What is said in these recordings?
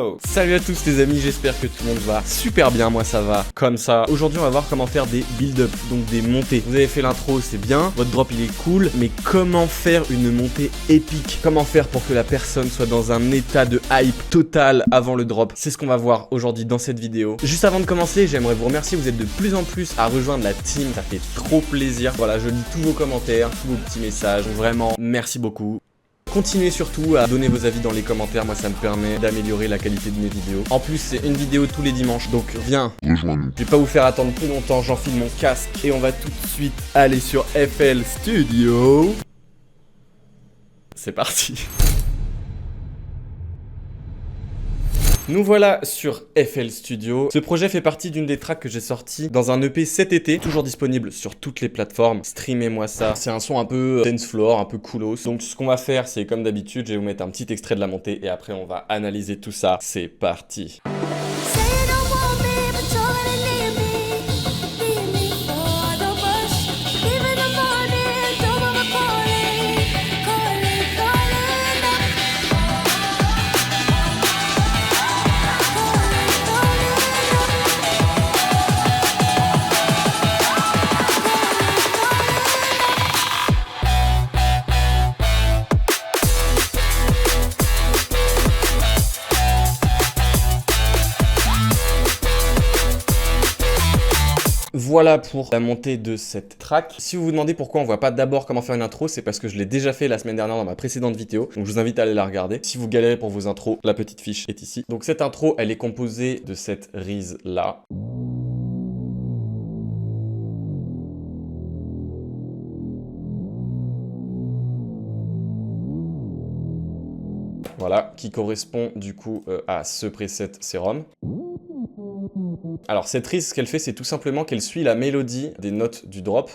go! Salut à tous les amis, j'espère que tout le monde va super bien, moi ça va comme ça. Aujourd'hui on va voir comment faire des build-up, donc des montées. Vous avez fait l'intro, c'est bien, votre drop il est cool, mais comment faire une montée épique? Comment faire pour que la personne soit dans un état de hype total avant le drop? C'est ce qu'on va voir aujourd'hui dans cette vidéo. Juste avant de commencer, j'aimerais vous remercier, vous êtes de plus en plus à rejoindre la team, ça fait trop plaisir. Voilà, je lis tous vos commentaires, tous vos petits messages, donc vraiment merci beaucoup. Continuez surtout à donner vos avis dans les commentaires, moi ça me permet d'améliorer la qualité de mes vidéos. En plus c'est une vidéo tous les dimanches, donc viens, rejoins-nous. Je vais pas vous faire attendre plus longtemps, j'enfile mon casque et on va tout de suite aller sur FL Studio. C'est parti. Nous voilà sur FL Studio. Ce projet fait partie d'une des tracks que j'ai sorti dans un EP cet été, toujours disponible sur toutes les plateformes. Streamez-moi ça. C'est un son un peu dance floor, un peu coolos. Donc ce qu'on va faire, c'est comme d'habitude, je vais vous mettre un petit extrait de la montée et après on va analyser tout ça. C'est parti. Voilà pour la montée de cette track. Si vous vous demandez pourquoi on voit pas d'abord comment faire une intro, c'est parce que je l'ai déjà fait la semaine dernière dans ma précédente vidéo. Donc je vous invite à aller la regarder. Si vous galérez pour vos intros, la petite fiche est ici. Donc cette intro, elle est composée de cette rise là. Voilà, qui correspond du coup à ce preset Serum. Alors cette rise, ce qu'elle fait, c'est tout simplement qu'elle suit la mélodie des notes du drop.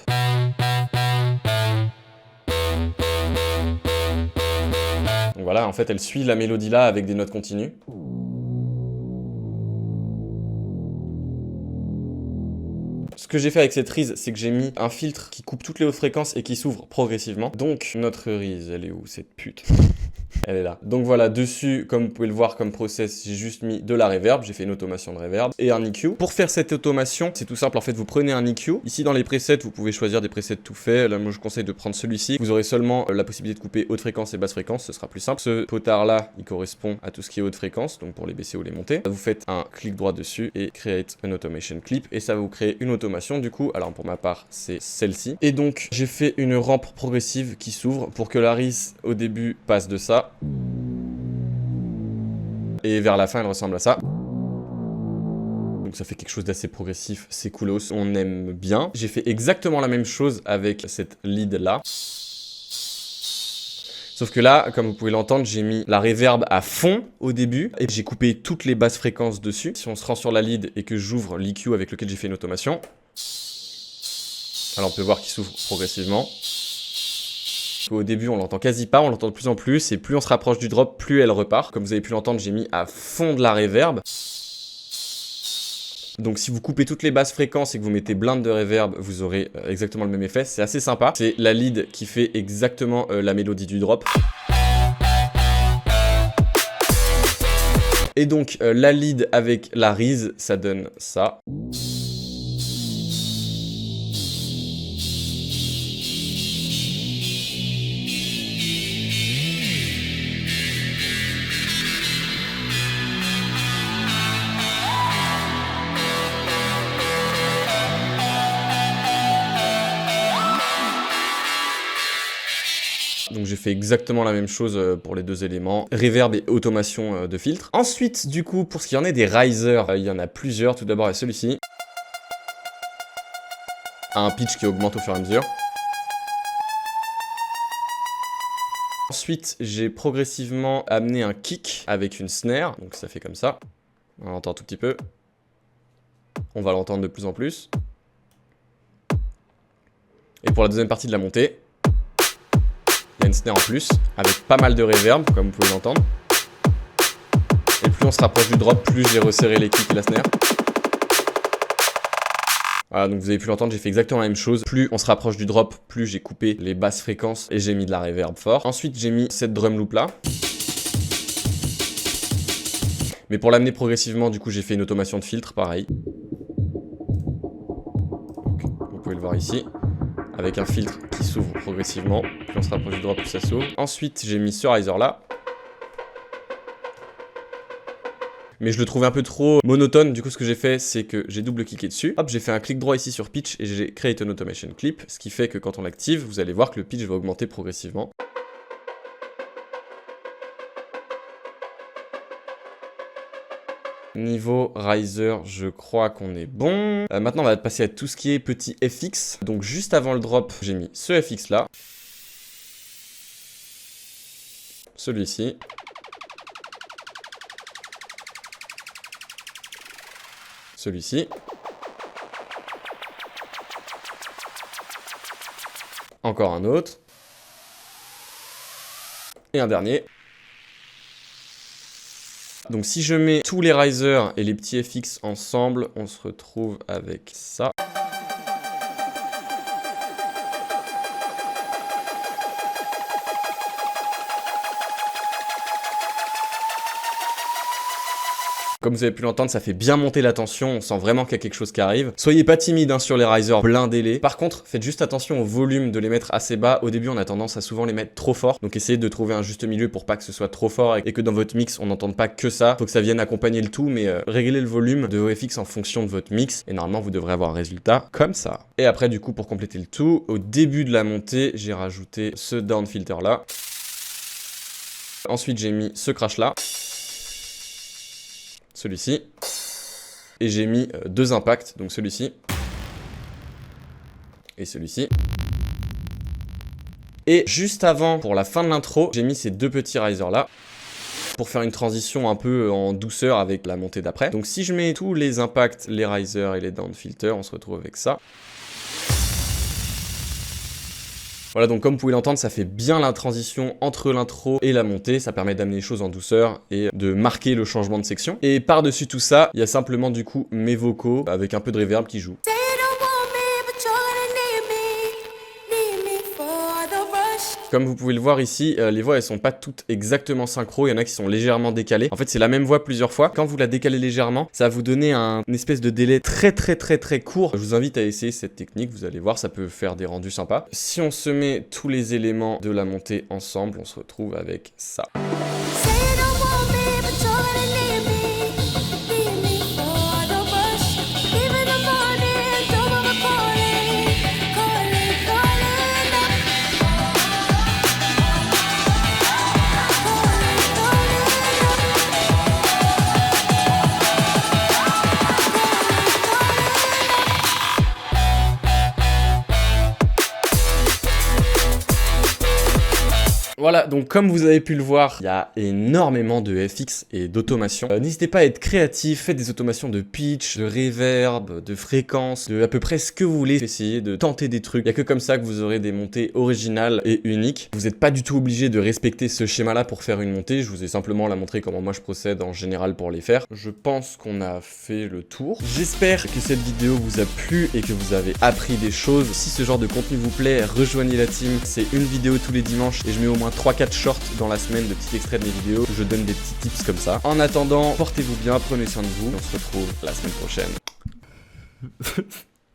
Donc voilà, en fait, elle suit la mélodie là avec des notes continues. Ce que j'ai fait avec cette rise, c'est que j'ai mis un filtre qui coupe toutes les hautes fréquences et qui s'ouvre progressivement. Donc notre rise, elle est où cette pute? Elle est là. Donc voilà, dessus, comme vous pouvez le voir comme process, j'ai juste mis de la reverb. J'ai fait une automation de reverb et un EQ. Pour faire cette automation, c'est tout simple. En fait, vous prenez un EQ. Ici, dans les presets, vous pouvez choisir des presets tout faits. Là, moi, je conseille de prendre celui-ci. Vous aurez seulement la possibilité de couper haute fréquence et basse fréquence. Ce sera plus simple. Ce potard-là, il correspond à tout ce qui est haute fréquence. Donc pour les baisser ou les monter. Vous faites un clic droit dessus et Create an Automation Clip. Et ça va vous créer une automation. Du coup, alors pour ma part, c'est celle-ci. Et donc, j'ai fait une rampe progressive qui s'ouvre pour que la rise, au début, passe de ça. Et vers la fin, elle ressemble à ça. Donc ça fait quelque chose d'assez progressif, c'est coolos, on aime bien. J'ai fait exactement la même chose avec cette lead là. Sauf que là, comme vous pouvez l'entendre, j'ai mis la reverb à fond au début et j'ai coupé toutes les basses fréquences dessus. Si on se rend sur la lead et que j'ouvre l'EQ avec lequel j'ai fait une automation, alors on peut voir qu'il s'ouvre progressivement. Au début, on l'entend quasi pas, on l'entend de plus en plus, et plus on se rapproche du drop, plus elle repart. Comme vous avez pu l'entendre, j'ai mis à fond de la reverb. Donc si vous coupez toutes les basses fréquences et que vous mettez blinde de reverb, vous aurez exactement le même effet. C'est assez sympa. C'est la lead qui fait exactement la mélodie du drop. Et donc la lead avec la rise, ça donne ça. Donc j'ai fait exactement la même chose pour les deux éléments, reverb et automation de filtre. Ensuite, du coup, pour ce qui en est des risers, il y en a plusieurs. Tout d'abord, il y a celui-ci. Un pitch qui augmente au fur et à mesure. Ensuite, j'ai progressivement amené un kick avec une snare. Donc ça fait comme ça. On l'entend un tout petit peu. On va l'entendre de plus en plus. Et pour la deuxième partie de la montée, il y a une snare en plus, avec pas mal de reverb, comme vous pouvez l'entendre. Et plus on se rapproche du drop, plus j'ai resserré les kicks et la snare. Voilà, donc vous avez pu l'entendre, j'ai fait exactement la même chose. Plus on se rapproche du drop, plus j'ai coupé les basses fréquences et j'ai mis de la reverb fort. Ensuite, j'ai mis cette drum loop là. Mais pour l'amener progressivement, du coup, j'ai fait une automation de filtre, pareil. Donc, vous pouvez le voir ici. Avec un filtre qui s'ouvre progressivement. Plus on se rapproche du drop, plus ça s'ouvre. Ensuite, j'ai mis ce riser là. Mais je le trouve un peu trop monotone. Du coup, ce que j'ai fait, c'est que j'ai double-cliqué dessus. Hop, j'ai fait un clic droit ici sur pitch et j'ai créé un automation clip. Ce qui fait que quand on l'active, vous allez voir que le pitch va augmenter progressivement. Niveau riser, je crois qu'on est bon. Maintenant, on va passer à tout ce qui est petit FX. Donc, juste avant le drop, j'ai mis ce FX là. Celui-ci. Celui-ci. Encore un autre. Et un dernier. Donc si je mets tous les risers et les petits FX ensemble, on se retrouve avec ça. Comme vous avez pu l'entendre, ça fait bien monter la tension, on sent vraiment qu'il y a quelque chose qui arrive. Soyez pas timide hein, sur les risers, blindez-les. Par contre, faites juste attention au volume de les mettre assez bas. Au début, on a tendance à souvent les mettre trop fort. Donc essayez de trouver un juste milieu pour pas que ce soit trop fort et que dans votre mix, on n'entende pas que ça. Faut que ça vienne accompagner le tout, mais réglez le volume de vos FX en fonction de votre mix. Et normalement, vous devrez avoir un résultat comme ça. Et après, du coup, pour compléter le tout, au début de la montée, j'ai rajouté ce down filter là. Ensuite, j'ai mis ce crash là. Celui-ci. Et j'ai mis deux impacts, donc celui-ci. Et celui-ci. Et juste avant, pour la fin de l'intro, j'ai mis ces deux petits risers là. Pour faire une transition un peu en douceur avec la montée d'après. Donc si je mets tous les impacts, les risers et les down filters, on se retrouve avec ça. Voilà, donc comme vous pouvez l'entendre, ça fait bien la transition entre l'intro et la montée. Ça permet d'amener les choses en douceur et de marquer le changement de section. Et par-dessus tout ça, il y a simplement du coup mes vocaux avec un peu de reverb qui joue. Comme vous pouvez le voir ici, les voix elles sont pas toutes exactement synchro, il y en a qui sont légèrement décalées. En fait c'est la même voix plusieurs fois. Quand vous la décalez légèrement, ça va vous donner une espèce de délai très court. Je vous invite à essayer cette technique, vous allez voir, ça peut faire des rendus sympas. Si on se met tous les éléments de la montée ensemble, on se retrouve avec ça. Voilà, donc comme vous avez pu le voir, il y a énormément de FX et d'automation. N'hésitez pas à être créatif, faites des automations de pitch, de reverb, de fréquence, de à peu près ce que vous voulez. Essayez de tenter des trucs. Il n'y a que comme ça que vous aurez des montées originales et uniques. Vous n'êtes pas du tout obligé de respecter ce schéma-là pour faire une montée. Je vous ai simplement la montré comment moi je procède en général pour les faire. Je pense qu'on a fait le tour. J'espère que cette vidéo vous a plu et que vous avez appris des choses. Si ce genre de contenu vous plaît, rejoignez la team. C'est une vidéo tous les dimanches et je mets au moins 3-4 shorts dans la semaine de petits extraits de mes vidéos où je donne des petits tips comme ça. En attendant, portez-vous bien, prenez soin de vous. On se retrouve la semaine prochaine.